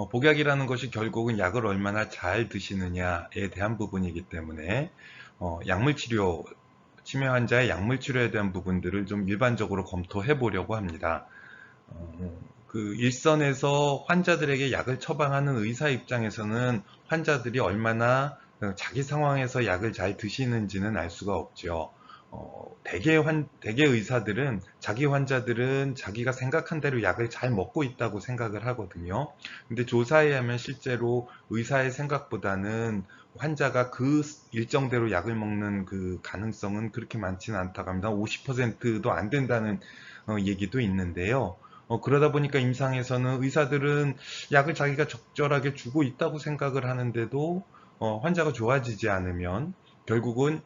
복약이라는 것이 결국은 약을 얼마나 잘 드시느냐에 대한 부분이기 때문에 약물치료, 치매 환자의 약물치료에 대한 부분들을 좀 일반적으로 검토해 보려고 합니다. 그 일선에서 환자들에게 약을 처방하는 의사 입장에서는 환자들이 얼마나 자기 상황에서 약을 잘 드시는지는 알 수가 없죠. 대개 의사들은 자기 환자들은 자기가 생각한 대로 약을 잘 먹고 있다고 생각을 하거든요. 근데 조사에 하면 실제로 의사의 생각보다는 환자가 그 일정대로 약을 먹는 그 가능성은 그렇게 많지는 않다고 합니다. 50%도 안 된다는 얘기도 있는데요. 그러다 보니까 임상에서는 의사들은 약을 자기가 적절하게 주고 있다고 생각을 하는데도 환자가 좋아지지 않으면 결국은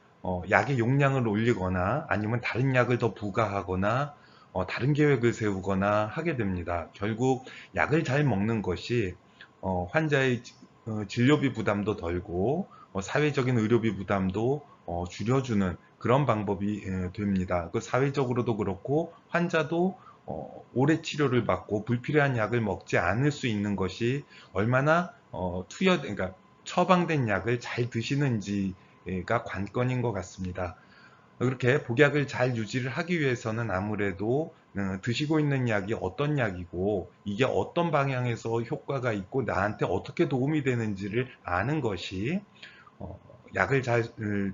약의 용량을 올리거나 아니면 다른 약을 더 부과하거나 다른 계획을 세우거나 하게 됩니다. 결국 약을 잘 먹는 것이 환자의 진료비 부담도 덜고 사회적인 의료비 부담도 줄여주는 그런 방법이 됩니다. 그 사회적으로도 그렇고 환자도 오래 치료를 받고 불필요한 약을 먹지 않을 수 있는 것이 얼마나 그러니까 처방된 약을 잘 드시는지가 관건인 것 같습니다. 그렇게 복약을 잘 유지를 하기 위해서는 아무래도 드시고 있는 약이 어떤 약이고 이게 어떤 방향에서 효과가 있고 나한테 어떻게 도움이 되는지를 아는 것이 어, 약을 잘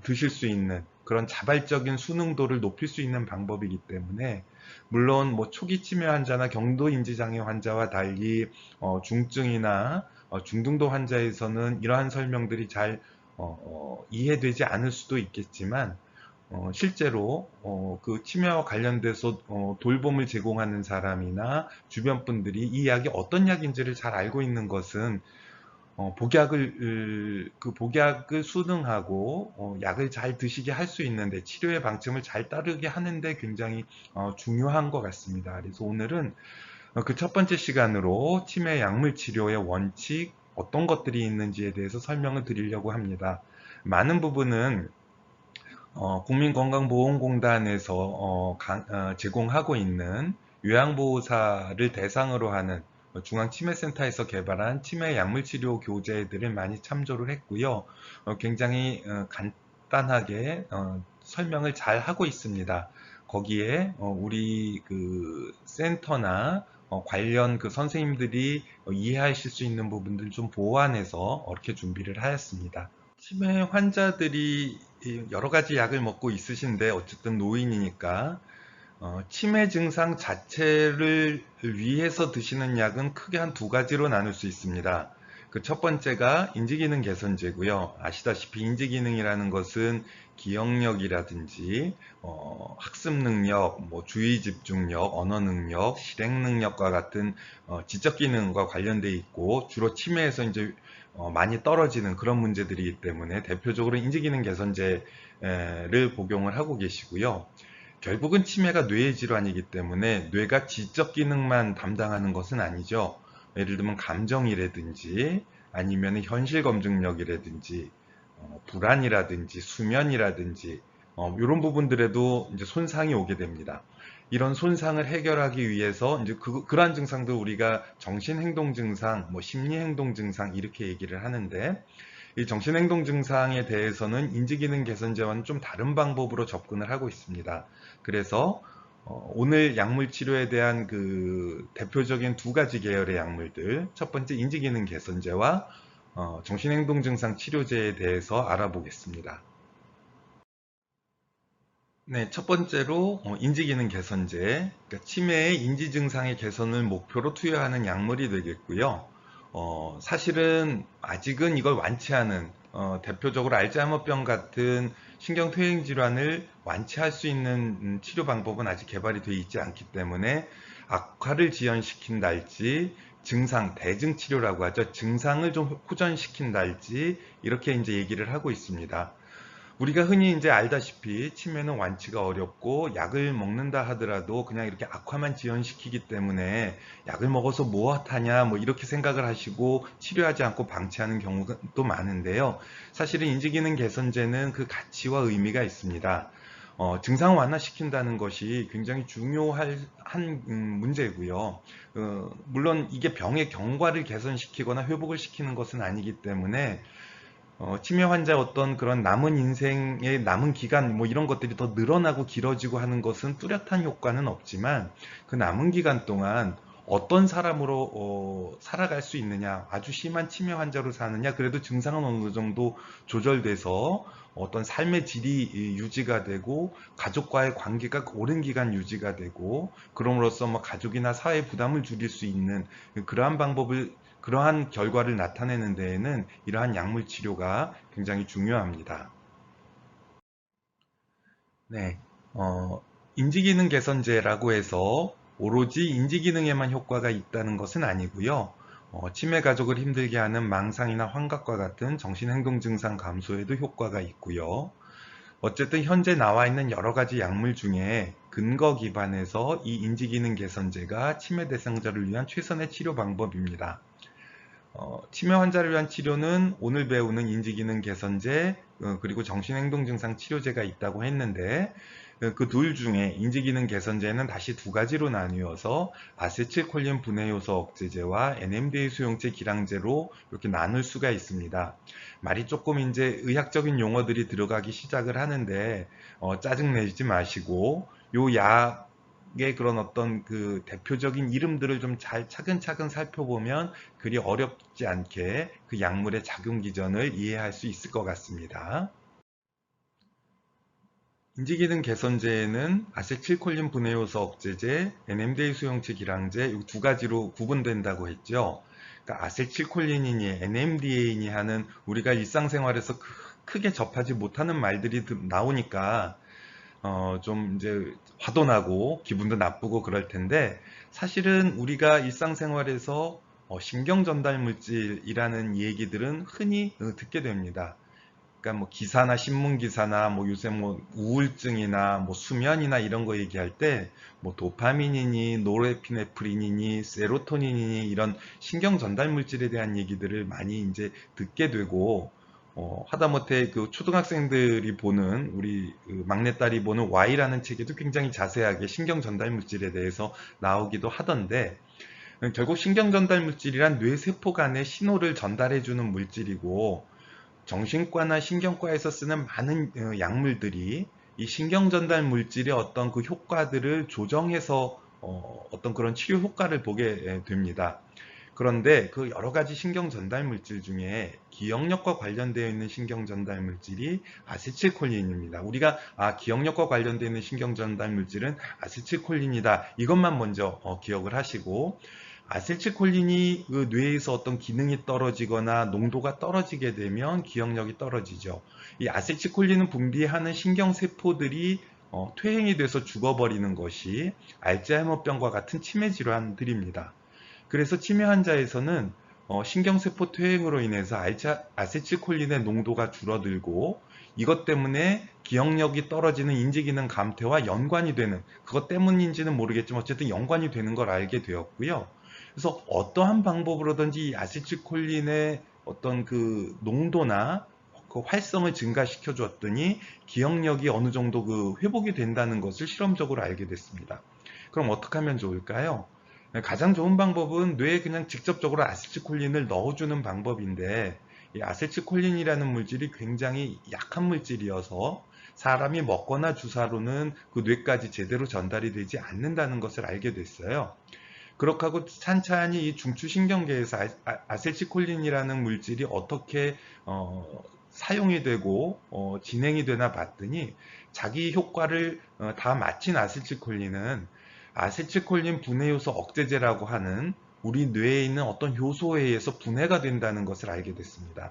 드실 수 있는 그런 자발적인 수능도를 높일 수 있는 방법이기 때문에 물론 뭐 초기 치매 환자나 경도 인지 장애 환자와 달리 중증이나 중등도 환자에서는 이러한 설명들이 잘 이해되지 않을 수도 있겠지만 실제로 그 치매와 관련돼서 돌봄을 제공하는 사람이나 주변 분들이 이 약이 어떤 약인지를 잘 알고 있는 것은 그 복약을 수능하고 약을 잘 드시게 할 수 있는데 치료의 방침을 잘 따르게 하는데 굉장히 중요한 것 같습니다. 그래서 오늘은 그 첫 번째 시간으로 치매 약물 치료의 원칙 어떤 것들이 있는지에 대해서 설명을 드리려고 합니다. 많은 부분은 국민건강보험공단에서 제공하고 있는 요양보호사를 대상으로 하는 중앙치매센터에서 개발한 치매 약물치료 교재들을 많이 참조를 했고요. 굉장히 간단하게 설명을 잘 하고 있습니다. 거기에 우리 그 센터나 관련 그 선생님들이 이해하실 수 있는 부분들 좀 보완해서 이렇게 준비를 하였습니다. 치매 환자들이 여러 가지 약을 먹고 있으신데 어쨌든 노인이니까 치매 증상 자체를 위해서 드시는 약은 크게 한 두 가지로 나눌 수 있습니다. 그 첫 번째가 인지기능 개선제고요. 아시다시피 인지기능이라는 것은 기억력이라든지 학습 능력, 뭐 주의 집중력, 언어 능력, 실행 능력과 같은 지적 기능과 관련돼 있고 주로 치매에서 이제 많이 떨어지는 그런 문제들이기 때문에 대표적으로 인지기능 개선제를 복용을 하고 계시고요. 결국은 치매가 뇌의 질환이기 때문에 뇌가 지적 기능만 담당하는 것은 아니죠. 예를 들면 감정이라든지 아니면 현실 검증력이라든지 불안이라든지 수면이라든지 이런 부분들에도 이제 손상이 오게 됩니다. 이런 손상을 해결하기 위해서 이제 그러한 증상도 우리가 정신행동 증상, 뭐 심리행동 증상 이렇게 얘기를 하는데 이 정신행동 증상에 대해서는 인지기능 개선제와는 좀 다른 방법으로 접근을 하고 있습니다. 그래서 오늘 약물 치료에 대한 그 대표적인 두 가지 계열의 약물들, 첫 번째 인지기능 개선제와 정신행동 증상 치료제에 대해서 알아보겠습니다. 네, 첫 번째로 인지기능 개선제, 그러니까 치매의 인지 증상의 개선을 목표로 투여하는 약물이 되겠고요. 사실은 아직은 이걸 완치하는 대표적으로 알츠하이머병 같은 신경퇴행 질환을 완치할 수 있는 치료 방법은 아직 개발이 되어 있지 않기 때문에 악화를 지연시킨달지 증상, 대증 치료라고 하죠. 증상을 좀 호전시킨달지 이렇게 이제 얘기를 하고 있습니다. 우리가 흔히 이제 알다시피 치매는 완치가 어렵고 약을 먹는다 하더라도 그냥 이렇게 악화만 지연시키기 때문에 약을 먹어서 무엇하냐 뭐 이렇게 생각을 하시고 치료하지 않고 방치하는 경우가 또 많은데요. 사실은 인지기능 개선제는 그 가치와 의미가 있습니다. 증상 완화시킨다는 것이 굉장히 중요한 문제고요. 물론 이게 병의 경과를 개선시키거나 회복을 시키는 것은 아니기 때문에 치매 환자 어떤 그런 남은 인생의 남은 기간 뭐 이런 것들이 더 늘어나고 길어지고 하는 것은 뚜렷한 효과는 없지만 그 남은 기간 동안 어떤 사람으로 살아갈 수 있느냐, 아주 심한 치매 환자로 사느냐, 그래도 증상은 어느 정도 조절돼서 어떤 삶의 질이 유지가 되고 가족과의 관계가 오랜 기간 유지가 되고 그럼으로써 뭐 가족이나 사회 부담을 줄일 수 있는 그러한 결과를 나타내는 데에는 이러한 약물 치료가 굉장히 중요합니다. 네, 인지기능 개선제라고 해서 오로지 인지기능에만 효과가 있다는 것은 아니고요. 치매 가족을 힘들게 하는 망상이나 환각과 같은 정신행동 증상 감소에도 효과가 있고요. 어쨌든 현재 나와 있는 여러 가지 약물 중에 근거 기반에서 이 인지기능 개선제가 치매 대상자를 위한 최선의 치료 방법입니다. 치매 환자를 위한 치료는 오늘 배우는 인지기능 개선제, 그리고 정신행동증상 치료제가 있다고 했는데 그 둘 중에 인지기능 개선제는 다시 두 가지로 나뉘어서 아세틸콜린 분해효소 억제제와 NMDA 수용체 기량제로 이렇게 나눌 수가 있습니다. 말이 조금 이제 의학적인 용어들이 들어가기 시작을 하는데 짜증내지 마시고 요 약의 그런 어떤 그 대표적인 이름들을 좀 잘 차근차근 살펴보면 그리 어렵지 않게 그 약물의 작용 기전을 이해할 수 있을 것 같습니다. 인지기능 개선제에는 아세틸콜린 분해효소 억제제, NMDA 수용체 기량제 이 두 가지로 구분된다고 했죠. 그러니까 아세틸콜린이니 NMDA니 하는 우리가 일상생활에서 크게 접하지 못하는 말들이 나오니까 좀 이제 화도 나고 기분도 나쁘고 그럴 텐데 사실은 우리가 일상생활에서 신경 전달 물질이라는 얘기들은 흔히 듣게 됩니다. 그러니까 뭐 기사나 신문 기사나 뭐 요새 뭐 우울증이나 뭐 수면이나 이런 거 얘기할 때 뭐 도파민이니 노르에피네프린이니 세로토닌이니 이런 신경 전달 물질에 대한 얘기들을 많이 이제 듣게 되고 하다못해 그 초등학생들이 보는 우리 그 막내딸이 보는 Y라는 책에도 굉장히 자세하게 신경 전달 물질에 대해서 나오기도 하던데 결국 신경 전달 물질이란 뇌세포 간의 신호를 전달해 주는 물질이고 정신과나 신경과에서 쓰는 많은 약물들이 이 신경 전달 물질의 어떤 그 효과들을 조정해서 어떤 그런 치료 효과를 보게 됩니다. 그런데 그 여러 가지 신경 전달 물질 중에 기억력과 관련되어 있는 신경 전달 물질이 아세틸콜린입니다. 우리가 기억력과 관련되어 있는 신경 전달 물질은 아세틸콜린이다. 이것만 먼저 기억을 하시고 아세틸콜린이 그 뇌에서 어떤 기능이 떨어지거나 농도가 떨어지게 되면 기억력이 떨어지죠. 이 아세틸콜린을 분비하는 신경세포들이 퇴행이 돼서 죽어버리는 것이 알츠하이머병과 같은 치매 질환들입니다. 그래서 치매 환자에서는 신경세포 퇴행으로 인해서 아세틸콜린의 농도가 줄어들고 이것 때문에 기억력이 떨어지는 인지기능 감퇴와 연관이 되는 그것 때문인지는 모르겠지만 어쨌든 연관이 되는 걸 알게 되었고요. 그래서 어떠한 방법으로든지 이 아세틸콜린의 어떤 그 농도나 그 활성을 증가시켜 줬더니 기억력이 어느 정도 그 회복이 된다는 것을 실험적으로 알게 됐습니다. 그럼 어떻게 하면 좋을까요? 가장 좋은 방법은 뇌에 그냥 직접적으로 아세틸콜린을 넣어주는 방법인데 이 아세틸콜린이라는 물질이 굉장히 약한 물질이어서 사람이 먹거나 주사로는 그 뇌까지 제대로 전달이 되지 않는다는 것을 알게 됐어요. 그렇게 하고 찬찬히 이 중추신경계에서 아세틸콜린이라는 물질이 어떻게 사용이 되고 진행이 되나 봤더니 자기 효과를 다 마친 아세틸콜린은 아세틸콜린 분해효소 억제제라고 하는 우리 뇌에 있는 어떤 효소에 의해서 분해가 된다는 것을 알게 됐습니다.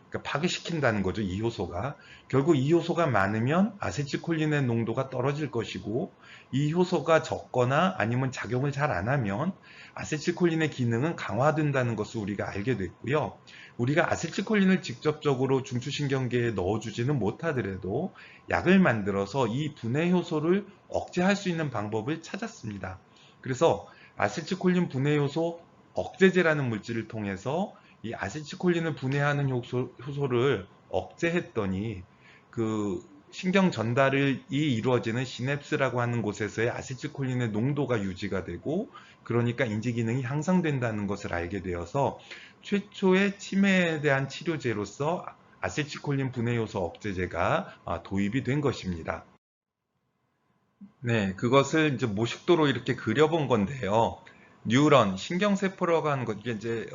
그러니까 파괴시킨다는 거죠, 이 효소가. 결국 이 효소가 많으면 아세틸콜린의 농도가 떨어질 것이고 이 효소가 적거나 아니면 작용을 잘 안 하면 아세틸콜린의 기능은 강화된다는 것을 우리가 알게 됐고요. 우리가 아세틸콜린을 직접적으로 중추신경계에 넣어주지는 못하더라도 약을 만들어서 이 분해 효소를 억제할 수 있는 방법을 찾았습니다. 그래서 아세틸콜린 분해 효소 억제제라는 물질을 통해서 이 아세틸콜린을 분해하는 효소를 억제했더니 그 신경 전달이 이루어지는 시냅스라고 하는 곳에서의 아세틸콜린의 농도가 유지가 되고, 그러니까 인지 기능이 향상된다는 것을 알게 되어서 최초의 치매에 대한 치료제로서 아세틸콜린 분해 요소 억제제가 도입이 된 것입니다. 네, 그것을 이제 모식도로 이렇게 그려본 건데요. 뉴런, 신경세포라고 하는 것, 이게 이제,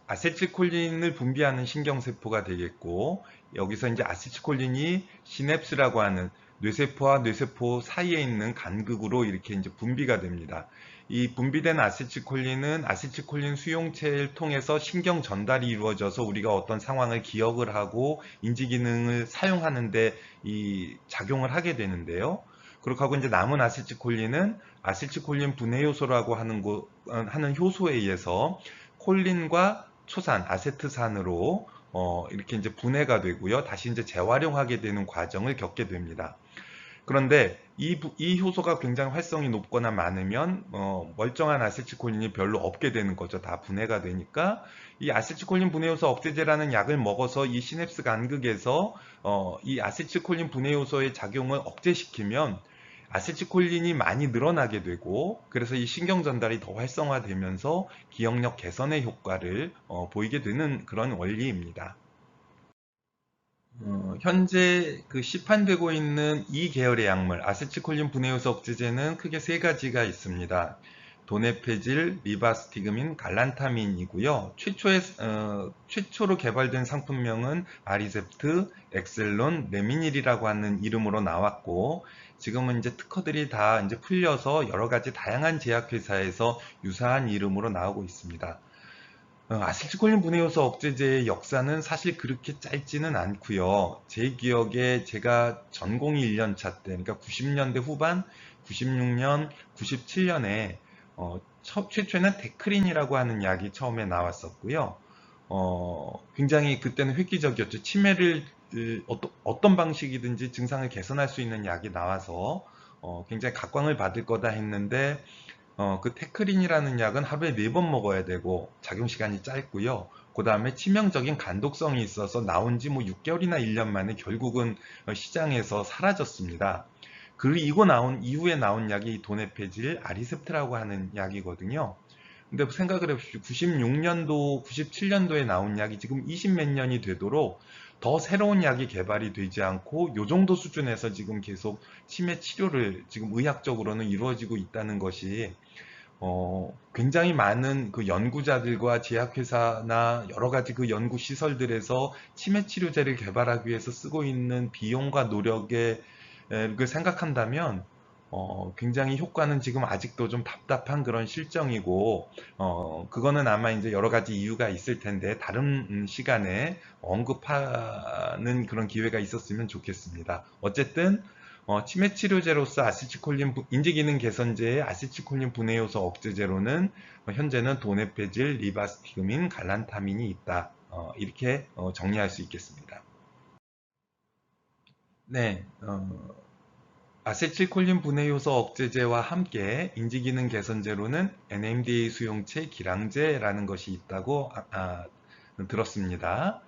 아세틸콜린을 분비하는 신경세포가 되겠고, 여기서 이제 아세틸콜린이 시냅스라고 하는 뇌세포와 뇌세포 사이에 있는 간극으로 이렇게 이제 분비가 됩니다. 이 분비된 아세틸콜린은 아세틸콜린 수용체를 통해서 신경 전달이 이루어져서 우리가 어떤 상황을 기억을 하고 인지 기능을 사용하는데 이 작용을 하게 되는데요. 그렇게 하고 이제 남은 아세틸콜린은 아세틸콜린 분해 요소라고 하는 효소에 의해서 콜린과 초산, 아세트산으로 이렇게 이제 분해가 되고요. 다시 이제 재활용하게 되는 과정을 겪게 됩니다. 그런데 이 효소가 굉장히 활성이 높거나 많으면 멀쩡한 아세틸콜린이 별로 없게 되는 거죠. 다 분해가 되니까 이 아세틸콜린 분해 요소 억제제라는 약을 먹어서 이 시냅스 간극에서 이 아세틸콜린 분해 요소의 작용을 억제시키면 아세틸콜린이 많이 늘어나게 되고, 그래서 이 신경 전달이 더 활성화되면서 기억력 개선의 효과를 보이게 되는 그런 원리입니다. 현재 그 시판되고 있는 이 계열의 약물 아세틸콜린 분해 요소 억제제는 크게 세 가지가 있습니다. 도네페질, 리바스티그민, 갈란타민이고요. 최초로 개발된 상품명은 아리셉트, 엑셀론, 레미닐이라고 하는 이름으로 나왔고, 지금은 이제 특허들이 다 이제 풀려서 여러 가지 다양한 제약회사에서 유사한 이름으로 나오고 있습니다. 아세틸콜린 분해 요소 억제제의 역사는 사실 그렇게 짧지는 않고요. 제 기억에 제가 전공이 1년차 때, 그러니까 90년대 후반, 96년, 97년에 최초에는 데크린이라고 하는 약이 처음에 나왔었고요. 굉장히 그때는 획기적이었죠. 치매를 어떤 방식이든지 증상을 개선할 수 있는 약이 나와서 굉장히 각광을 받을 거다 했는데 그 테크린이라는 약은 하루에 4번 먹어야 되고 작용시간이 짧고요. 그 다음에 치명적인 간독성이 있어서 나온 지 뭐 6개월이나 1년 만에 결국은 시장에서 사라졌습니다. 그리고 나온 이후에 나온 약이 도네페질, 아리셉트라고 하는 약이거든요. 근데 생각을 해보십시오. 96년도, 97년도에 나온 약이 지금 20 몇 년이 되도록 더 새로운 약이 개발이 되지 않고 요 정도 수준에서 지금 계속 치매 치료를 지금 의학적으로는 이루어지고 있다는 것이 굉장히 많은 그 연구자들과 제약회사나 여러 가지 그 연구 시설들에서 치매 치료제를 개발하기 위해서 쓰고 있는 비용과 노력을 생각한다면 굉장히 효과는 지금 아직도 좀 답답한 그런 실정이고, 그거는 아마 이제 여러 가지 이유가 있을 텐데, 다른 시간에 언급하는 그런 기회가 있었으면 좋겠습니다. 어쨌든, 치매 치료제로서 아세틸콜린, 인지기능 개선제의 아세틸콜린 분해 요소 억제제로는 현재는 도네페질, 리바스티그민, 갈란타민이 있다. 이렇게 정리할 수 있겠습니다. 네, 아세틸콜린 분해 요소 억제제와 함께 인지기능 개선제로는 NMDA 수용체 기량제라는 것이 있다고 들었습니다.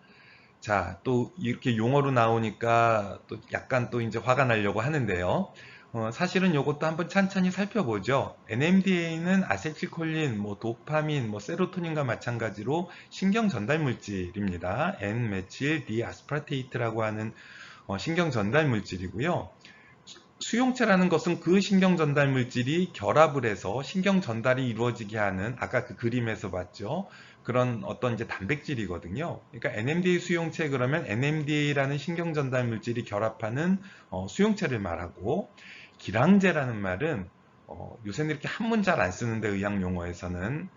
자, 또 이렇게 용어로 나오니까 또 약간 또 이제 화가 나려고 하는데요. 사실은 이것도 한번 찬찬히 살펴보죠. NMDA는 아세틸콜린, 뭐 도파민, 뭐 세로토닌과 마찬가지로 신경 전달 물질입니다. N-메칠 디아스파르테이트라고 하는 신경 전달 물질이고요. 수용체라는 것은 그 신경 전달 물질이 결합을 해서 신경 전달이 이루어지게 하는, 아까 그 그림에서 봤죠. 그런 어떤 이제 단백질이거든요. 그러니까 NMDA 수용체, 그러면 NMDA라는 신경 전달 물질이 결합하는 수용체를 말하고, 기량제라는 말은 요새는 이렇게 한문 잘 안 쓰는데 의학 용어에서는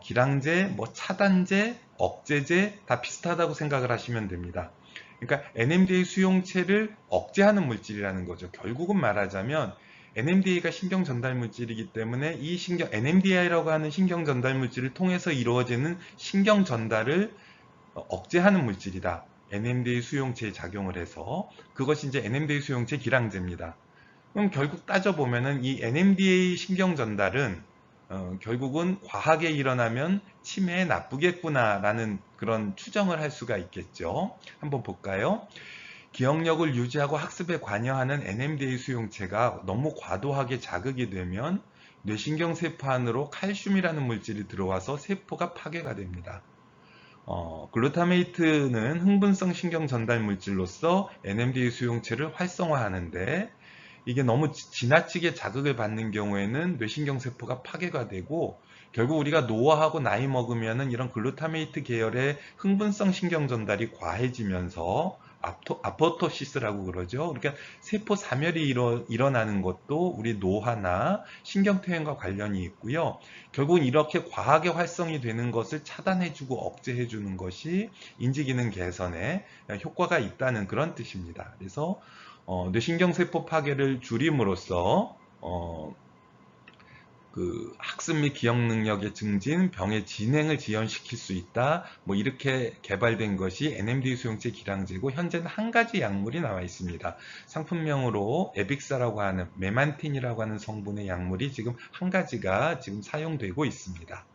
기량제, 뭐 차단제, 억제제 다 비슷하다고 생각을 하시면 됩니다. 그러니까 NMDA 수용체를 억제하는 물질이라는 거죠. 결국은 말하자면 NMDA가 신경 전달 물질이기 때문에 이 NMDA라고 하는 신경 전달 물질을 통해서 이루어지는 신경 전달을 억제하는 물질이다. NMDA 수용체에 작용을 해서 그것이 이제 NMDA 수용체 기량제입니다. 그럼 결국 따져보면은 이 NMDA 신경 전달은 결국은 과하게 일어나면 치매에 나쁘겠구나라는 그런 추정을 할 수가 있겠죠. 한번 볼까요? 기억력을 유지하고 학습에 관여하는 NMDA 수용체가 너무 과도하게 자극이 되면 뇌신경 세포 안으로 칼슘이라는 물질이 들어와서 세포가 파괴가 됩니다. 글루타메이트는 흥분성 신경 전달 물질로서 NMDA 수용체를 활성화하는데, 이게 너무 지나치게 자극을 받는 경우에는 뇌신경 세포가 파괴가 되고, 결국 우리가 노화하고 나이 먹으면은 이런 글루타메이트 계열의 흥분성 신경 전달이 과해지면서 아포토시스라고 그러죠. 그러니까 세포 사멸이 일어나는 것도 우리 노화나 신경퇴행과 관련이 있고요. 결국은 이렇게 과하게 활성이 되는 것을 차단해주고 억제해주는 것이 인지기능 개선에 효과가 있다는 그런 뜻입니다. 그래서 뇌신경세포 파괴를 줄임으로써 그 학습 및 기억 능력의 증진, 병의 진행을 지연시킬 수 있다. 뭐 이렇게 개발된 것이 NMDA 수용체 기량제고, 현재는 한 가지 약물이 나와 있습니다. 상품명으로 에빅사라고 하는 메만틴이라고 하는 성분의 약물이 지금 한 가지가 지금 사용되고 있습니다.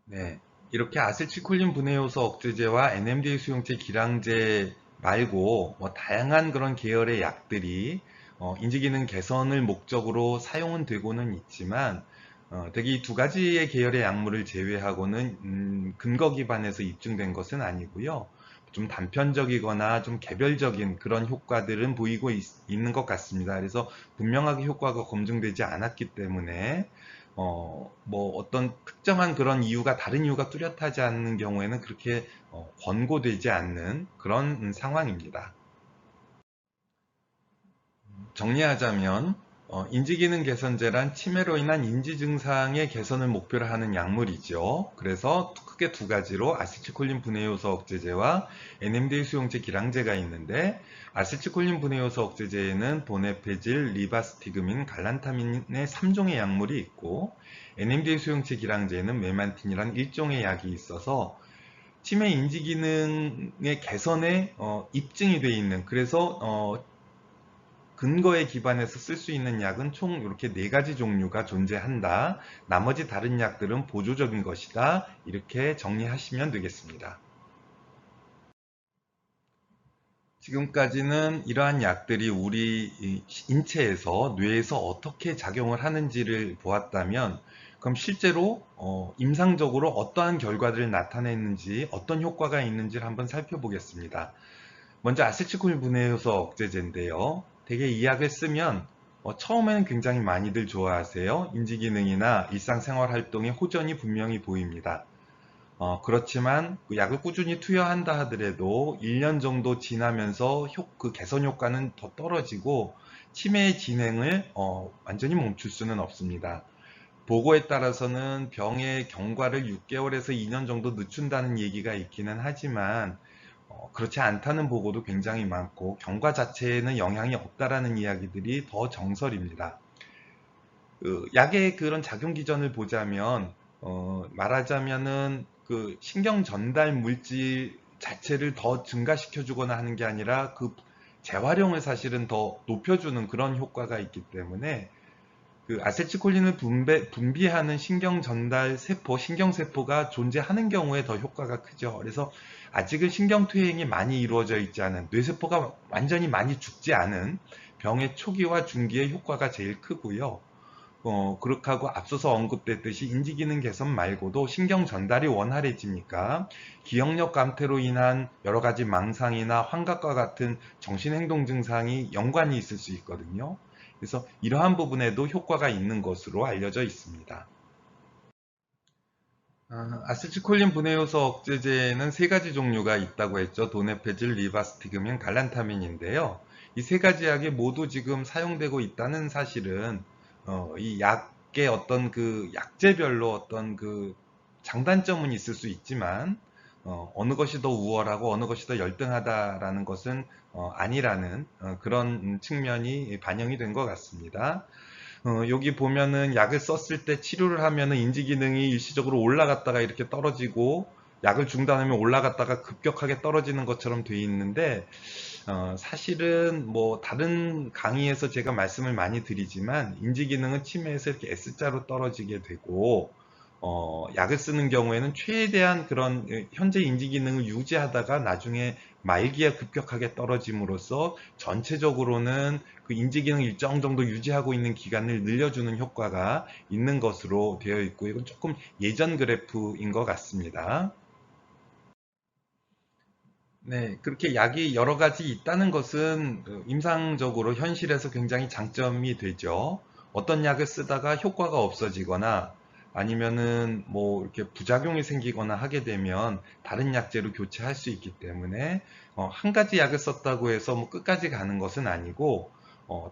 네, 이렇게 아세틸콜린 분해 요소 억제제와 NMDA 수용체 기량제 말고 뭐 다양한 그런 계열의 약들이 인지기능 개선을 목적으로 사용은 되고는 있지만, 대개 이 두 가지의 계열의 약물을 제외하고는 근거 기반에서 입증된 것은 아니고요. 좀 단편적이거나 좀 개별적인 그런 효과들은 보이고 있는 것 같습니다. 그래서 분명하게 효과가 검증되지 않았기 때문에 뭐 어떤 특정한 그런 이유가, 다른 이유가 뚜렷하지 않는 경우에는 그렇게 권고되지 않는 그런 상황입니다. 정리하자면 인지기능 개선제란 치매로 인한 인지 증상의 개선을 목표로 하는 약물이죠. 그래서 크게 두 가지로 아세틸콜린 분해 요소 억제제와 NMDA 수용체 기량제가 있는데, 아세틸콜린 분해 요소 억제제에는 도네페질, 리바스티그민, 갈란타민의 3종의 약물이 있고, NMDA 수용체 기량제에는 메만틴이라는 1종의 약이 있어서 치매 인지기능의 개선에 입증이 되어 있는, 그래서 근거에 기반해서 쓸 수 있는 약은 총 이렇게 네 가지 종류가 존재한다. 나머지 다른 약들은 보조적인 것이다. 이렇게 정리하시면 되겠습니다. 지금까지는 이러한 약들이 우리 인체에서, 뇌에서 어떻게 작용을 하는지를 보았다면, 그럼 실제로 임상적으로 어떠한 결과들을 나타내는지, 어떤 효과가 있는지를 한번 살펴보겠습니다. 먼저 아세틸콜린 분해 요소 억제제인데요. 대개 이 약을 쓰면 처음에는 굉장히 많이들 좋아하세요. 인지기능이나 일상생활 활동에 호전이 분명히 보입니다. 그렇지만 그 약을 꾸준히 투여한다 하더라도 1년 정도 지나면서 그 개선 효과는 더 떨어지고, 치매의 진행을 완전히 멈출 수는 없습니다. 보고에 따라서는 병의 경과를 6개월에서 2년 정도 늦춘다는 얘기가 있기는 하지만, 그렇지 않다는 보고도 굉장히 많고, 경과 자체에는 영향이 없다라는 이야기들이 더 정설입니다. 약의 그런 작용 기전을 보자면, 말하자면은 그 신경 전달 물질 자체를 더 증가시켜 주거나 하는 게 아니라 그 재활용을 사실은 더 높여주는 그런 효과가 있기 때문에, 그 아세틸콜린을 분비하는 신경 전달 세포, 신경세포가 존재하는 경우에 더 효과가 크죠. 그래서 아직은 신경퇴행이 많이 이루어져 있지 않은, 뇌세포가 완전히 많이 죽지 않은 병의 초기와 중기의 효과가 제일 크고요. 그렇게 하고 앞서서 언급됐듯이 인지기능 개선 말고도 신경 전달이 원활해지니까 기억력 감퇴로 인한 여러 가지 망상이나 환각과 같은 정신행동 증상이 연관이 있을 수 있거든요. 그래서 이러한 부분에도 효과가 있는 것으로 알려져 있습니다. 아세틸콜린 분해 요소 억제제에는 세 가지 종류가 있다고 했죠. 도네페질, 리바스티그민, 갈란타민인데요. 이 세 가지 약이 모두 지금 사용되고 있다는 사실은 이 약의 어떤 그 약제별로 어떤 그 장단점은 있을 수 있지만, 어느 것이 더 우월하고 어느 것이 더 열등하다라는 것은 아니라는 그런 측면이 반영이 된 것 같습니다. 여기 보면은 약을 썼을 때 치료를 하면은 인지 기능이 일시적으로 올라갔다가 이렇게 떨어지고, 약을 중단하면 올라갔다가 급격하게 떨어지는 것처럼 돼 있는데, 사실은 뭐 다른 강의에서 제가 말씀을 많이 드리지만, 인지 기능은 치매에서 이렇게 S자로 떨어지게 되고, 약을 쓰는 경우에는 최대한 그런 현재 인지 기능을 유지하다가 나중에 말기에 급격하게 떨어짐으로써 전체적으로는 그 인지 기능 일정 정도 유지하고 있는 기간을 늘려주는 효과가 있는 것으로 되어 있고, 이건 조금 예전 그래프인 것 같습니다. 네, 그렇게 약이 여러 가지 있다는 것은 임상적으로 현실에서 굉장히 장점이 되죠. 어떤 약을 쓰다가 효과가 없어지거나 아니면은 뭐 이렇게 부작용이 생기거나 하게 되면 다른 약제로 교체할 수 있기 때문에 한 가지 약을 썼다고 해서 뭐 끝까지 가는 것은 아니고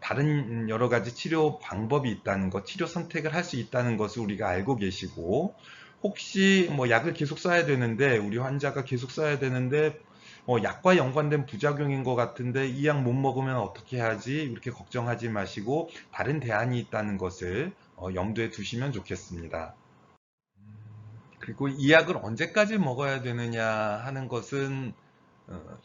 다른 여러 가지 치료 방법이 있다는 것, 치료 선택을 할 수 있다는 것을 우리가 알고 계시고, 혹시 뭐 약을 계속 써야 되는데 우리 환자가 계속 써야 되는데 약과 연관된 부작용인 것 같은데 이 약 못 먹으면 어떻게 하지? 이렇게 걱정하지 마시고 다른 대안이 있다는 것을 염두에 두시면 좋겠습니다. 그리고 이 약을 언제까지 먹어야 되느냐 하는 것은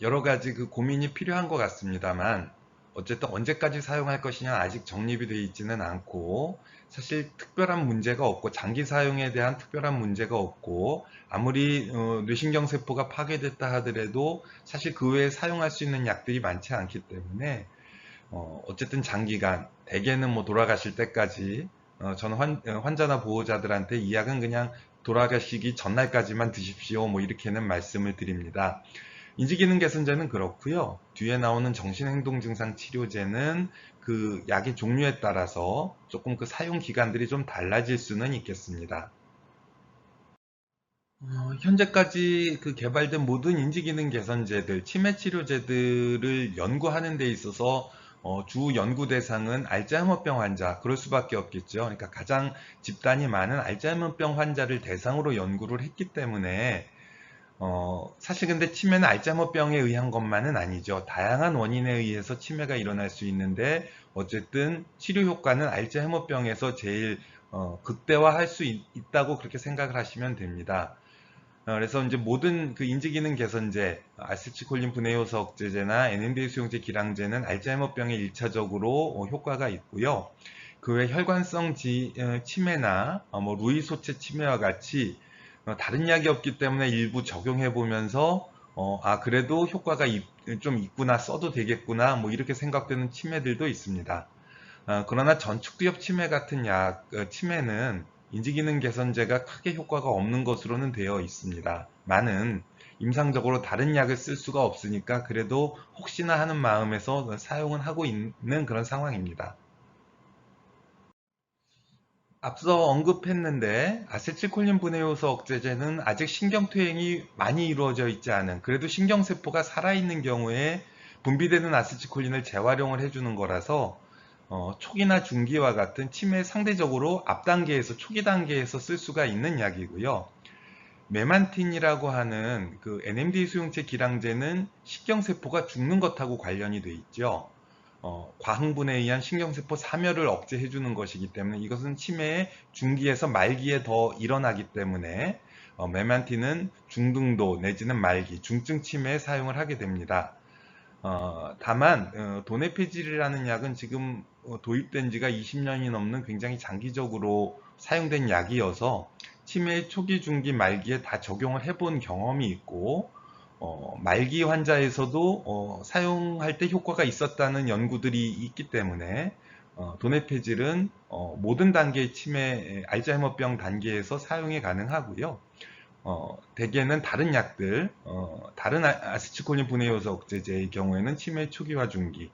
여러 가지 그 고민이 필요한 것 같습니다만, 어쨌든 언제까지 사용할 것이냐 아직 정립이 되어 있지는 않고, 사실 특별한 문제가 없고 장기 사용에 대한 특별한 문제가 없고, 아무리 뇌신경세포가 파괴됐다 하더라도 사실 그 외에 사용할 수 있는 약들이 많지 않기 때문에 어쨌든 장기간, 대개는 뭐 돌아가실 때까지, 저는 환자나 보호자들한테 이 약은 그냥 돌아가시기 전날까지만 드십시오, 뭐 이렇게는 말씀을 드립니다. 인지기능 개선제는 그렇고요. 뒤에 나오는 정신행동증상 치료제는 그 약의 종류에 따라서 조금 그 사용 기간들이 좀 달라질 수는 있겠습니다. 현재까지 그 개발된 모든 인지기능 개선제들, 치매 치료제들을 연구하는 데 있어서 주 연구 대상은 알츠하이머병 환자, 그럴 수밖에 없겠죠. 그러니까 가장 집단이 많은 알츠하이머병 환자를 대상으로 연구를 했기 때문에 사실 근데 치매는 알츠하이머병에 의한 것만은 아니죠. 다양한 원인에 의해서 치매가 일어날 수 있는데 어쨌든 치료 효과는 알츠하이머병에서 제일 극대화할 수 있다고 그렇게 생각을 하시면 됩니다. 그래서 이제 모든 그 인지기능 개선제, 아세틸콜린 분해효소 억제제나 NMDA 수용제 기량제는 알츠하이머병에 1차적으로 효과가 있고요. 그 외 혈관성 치매나 뭐 루이 소체 치매와 같이 다른 약이 없기 때문에 일부 적용해 보면서 그래도 효과가 좀 있구나, 써도 되겠구나, 뭐 이렇게 생각되는 치매들도 있습니다. 그러나 전축두엽 치매 같은 치매는 인지기능 개선제가 크게 효과가 없는 것으로는 되어 있습니다. 많은 임상적으로 다른 약을 쓸 수가 없으니까 그래도 혹시나 하는 마음에서 사용은 하고 있는 그런 상황입니다. 앞서 언급했는데 아세틸콜린 분해효소 억제제는 아직 신경퇴행이 많이 이루어져 있지 않은, 그래도 신경세포가 살아있는 경우에 분비되는 아세틸콜린을 재활용을 해주는 거라서 초기나 중기와 같은 치매 상대적으로 앞 단계에서, 초기 단계에서 쓸 수가 있는 약이고요. 메만틴이라고 하는 그 NMDA 수용체 기량제는 신경세포가 죽는 것하고 관련이 돼 있죠. 과흥분에 의한 신경세포 사멸을 억제해주는 것이기 때문에 이것은 치매의 중기에서 말기에 더 일어나기 때문에 메만틴은 중등도 내지는 말기, 중증 치매에 사용을 하게 됩니다. 다만 도네페질이라는 약은 지금 도입된 지가 20년이 넘는 굉장히 장기적으로 사용된 약이어서 치매 초기, 중기, 말기에 다 적용을 해본 경험이 있고, 말기 환자에서도 사용할 때 효과가 있었다는 연구들이 있기 때문에 도네페질은 모든 단계의 치매, 알츠하이머병 단계에서 사용이 가능하고요. 대개는 다른 약들, 다른 아세틸콜린 분해효소 억제제의 경우에는 치매 초기와 중기,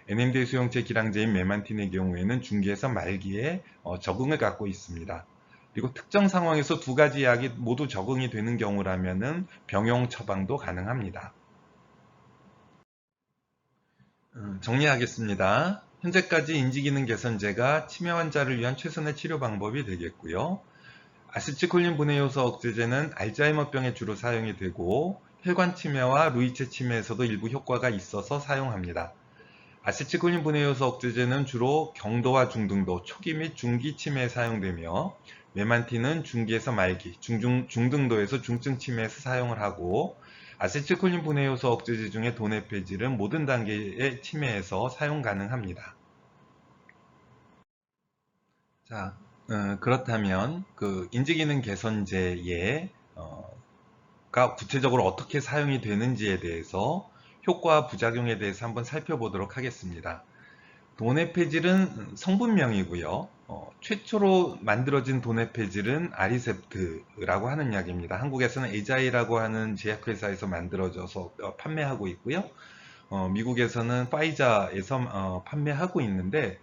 NMDA 수용체 기량제인 메만틴의 경우에는 중기에서 말기에 적응을 갖고 있습니다. 그리고 특정 상황에서 두 가지 약이 모두 적응이 되는 경우라면은 병용 처방도 가능합니다. 정리하겠습니다. 현재까지 인지기능 개선제가 치매 환자를 위한 최선의 치료 방법이 되겠고요. 아세틸콜린 분해효소 억제제는 알츠하이머병에 주로 사용이 되고 혈관 치매와 루이체 치매에서도 일부 효과가 있어서 사용합니다. 아세틸콜린 분해효소 억제제는 주로 경도와 중등도, 초기 및 중기 치매에 사용되며 메만틴은 중기에서 말기, 중등도에서 중증 치매에서 사용을 하고, 아세틸콜린 분해효소 억제제 중에 도네페질은 모든 단계의 치매에서 사용 가능합니다. 자, 그렇다면 그 인지기능 개선제에 가 구체적으로 어떻게 사용이 되는지에 대해서 효과와 부작용에 대해서 한번 살펴보도록 하겠습니다. 도네페질은 성분명이고요. 최초로 만들어진 도네페질은 아리셉트라고 하는 약입니다. 한국에서는 에자이라고 하는 제약회사에서 만들어져서 판매하고 있고요. 미국에서는 파이자에서 판매하고 있는데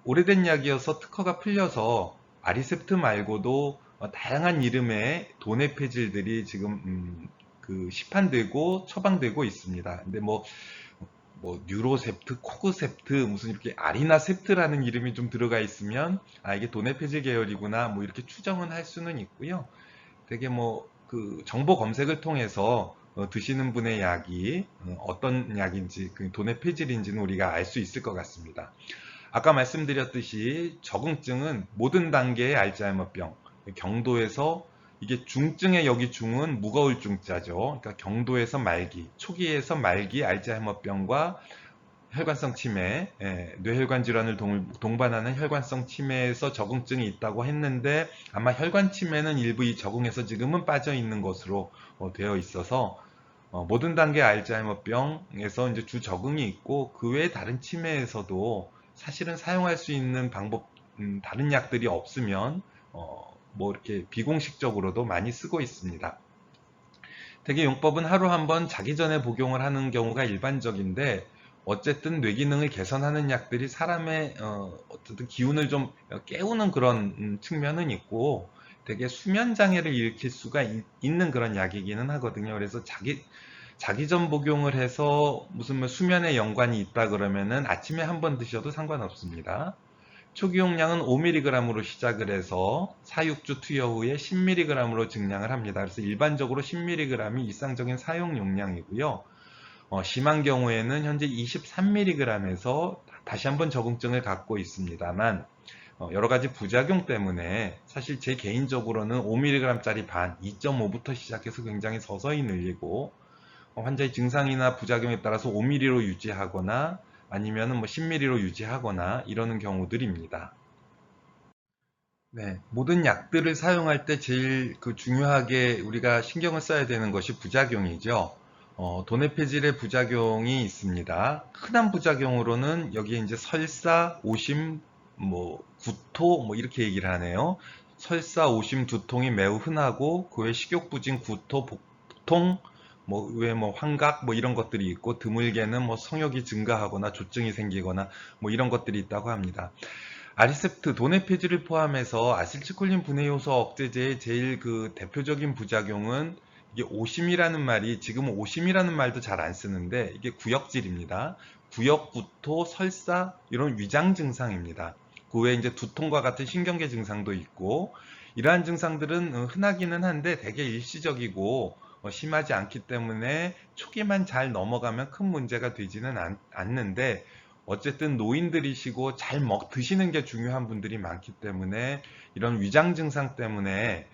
오래된 약이어서 특허가 풀려서 아리셉트 말고도 다양한 이름의 도네페질들이 지금 그 시판되고 처방되고 있습니다. 근데 뭐 뉴로셉트, 코그셉트, 무슨 이렇게 아리나셉트라는 이름이 좀 들어가 있으면 이게 도네페질 계열이구나 뭐 이렇게 추정은 할 수는 있고요. 되게 뭐 그 정보 검색을 통해서 드시는 분의 약이 어떤 약인지 그 도네페질인지는 우리가 알 수 있을 것 같습니다. 아까 말씀드렸듯이 적응증은 모든 단계의 알츠하이머병, 경도에서 이게 중증의 여기 중은 무거울 중자죠. 그러니까 경도에서 말기, 초기에서 말기 알츠하이머병과 혈관성 치매, 뇌혈관 질환을 동반하는 혈관성 치매에서 적응증이 있다고 했는데 아마 혈관 치매는 일부 이 적응에서 지금은 빠져 있는 것으로 되어 있어서 모든 단계 알츠하이머병에서 이제 주 적응이 있고 그 외에 다른 치매에서도 사실은 사용할 수 있는 방법 다른 약들이 없으면 뭐 이렇게 비공식적으로도 많이 쓰고 있습니다. 대개 용법은 하루 한 번 자기 전에 복용을 하는 경우가 일반적인데 어쨌든 뇌 기능을 개선하는 약들이 사람의 어쨌든 기운을 좀 깨우는 그런 측면은 있고 되게 수면 장애를 일으킬 수가 있는 그런 약이기는 하거든요. 그래서 자기 전 복용을 해서 무슨 뭐 수면에 연관이 있다 그러면은 아침에 한 번 드셔도 상관없습니다. 초기 용량은 5mg으로 시작을 해서 4-6주 투여 후에 10mg으로 증량을 합니다. 그래서 일반적으로 10mg이 일상적인 사용 용량이고요. 심한 경우에는 현재 23mg에서 다시 한번 적응증을 갖고 있습니다만 여러 가지 부작용 때문에 사실 제 개인적으로는 5mg짜리 반, 2.5부터 시작해서 굉장히 서서히 늘리고 환자의 증상이나 부작용에 따라서 5mg로 유지하거나 아니면 뭐 10mg로 유지하거나 이러는 경우들입니다. 네, 모든 약들을 사용할 때 제일 그 중요하게 우리가 신경을 써야 되는 것이 부작용이죠. 도네페질의 부작용이 있습니다. 흔한 부작용으로는 여기에 이제 설사, 오심, 뭐 구토 뭐 이렇게 얘기를 하네요. 설사, 오심, 두통이 매우 흔하고 그 외 식욕부진, 구토, 복통, 뭐 외에 뭐 환각 뭐 이런 것들이 있고 드물게는 뭐 성욕이 증가하거나 조증이 생기거나 뭐 이런 것들이 있다고 합니다. 아리셉트, 도네페질을 포함해서 아세틸콜린 분해 요소 억제제의 제일 그 대표적인 부작용은 이게 오심이라는 말이 지금은 오심이라는 말도 잘 안 쓰는데 이게 구역질입니다. 구역 구토, 설사 이런 위장 증상입니다. 그 외에 이제 두통과 같은 신경계 증상도 있고 이러한 증상들은 흔하기는 한데 되게 일시적이고 심하지 않기 때문에 초기만 잘 넘어가면 큰 문제가 되지는 않는데 어쨌든 노인들이시고 잘 드시는 게 중요한 분들이 많기 때문에 이런 위장 증상 때문에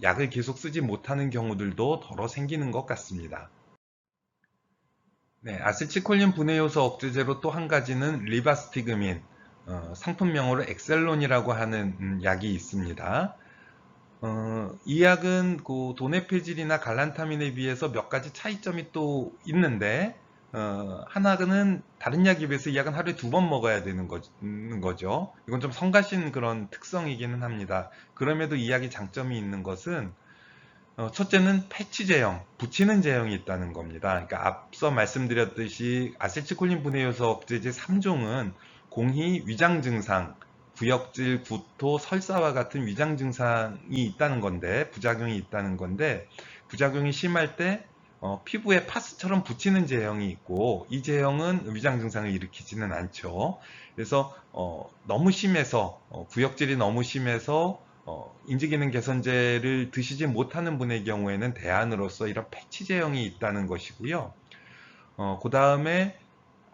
약을 계속 쓰지 못하는 경우들도 더러 생기는 것 같습니다. 네, 아세틸콜린 분해 요소 억제제로 또 한 가지는 리바스티그민, 상품명으로 엑셀론이라고 하는 약이 있습니다. 이 약은 그 도네페질이나 갈란타민에 비해서 몇 가지 차이점이 또 있는데 하나는 다른 약에 비해서 이 약은 하루에 2번 먹어야 되는 거죠. 이건 좀 성가신 그런 특성이기는 합니다. 그럼에도 이 약이 장점이 있는 것은 첫째는 패치 제형, 붙이는 제형이 있다는 겁니다. 그러니까 앞서 말씀드렸듯이 아세틸콜린 분해 요소 억제제 3종은 공히 위장 증상, 구역질, 구토, 설사와 같은 위장 증상이 있다는 건데, 부작용이 있다는 건데, 부작용이 심할 때 피부에 파스처럼 붙이는 제형이 있고, 이 제형은 위장 증상을 일으키지는 않죠. 그래서 너무 심해서 구역질이 너무 심해서 인지기능 개선제를 드시지 못하는 분의 경우에는 대안으로서 이런 패치 제형이 있다는 것이고요. 그 다음에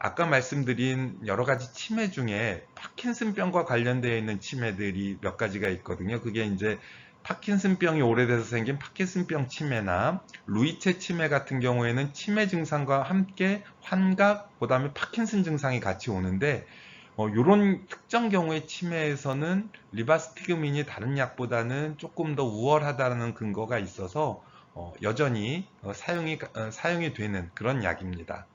아까 말씀드린 여러 가지 치매 중에 파킨슨병과 관련되어 있는 치매들이 몇 가지가 있거든요. 그게 이제 파킨슨병이 오래돼서 생긴 파킨슨병 치매나 루이체 치매 같은 경우에는 치매 증상과 함께 환각, 그 다음에 파킨슨 증상이 같이 오는데 요런 특정 경우의 치매에서는 리바스티그민이 다른 약보다는 조금 더 우월하다는 근거가 있어서 여전히 사용이 되는 그런 약입니다.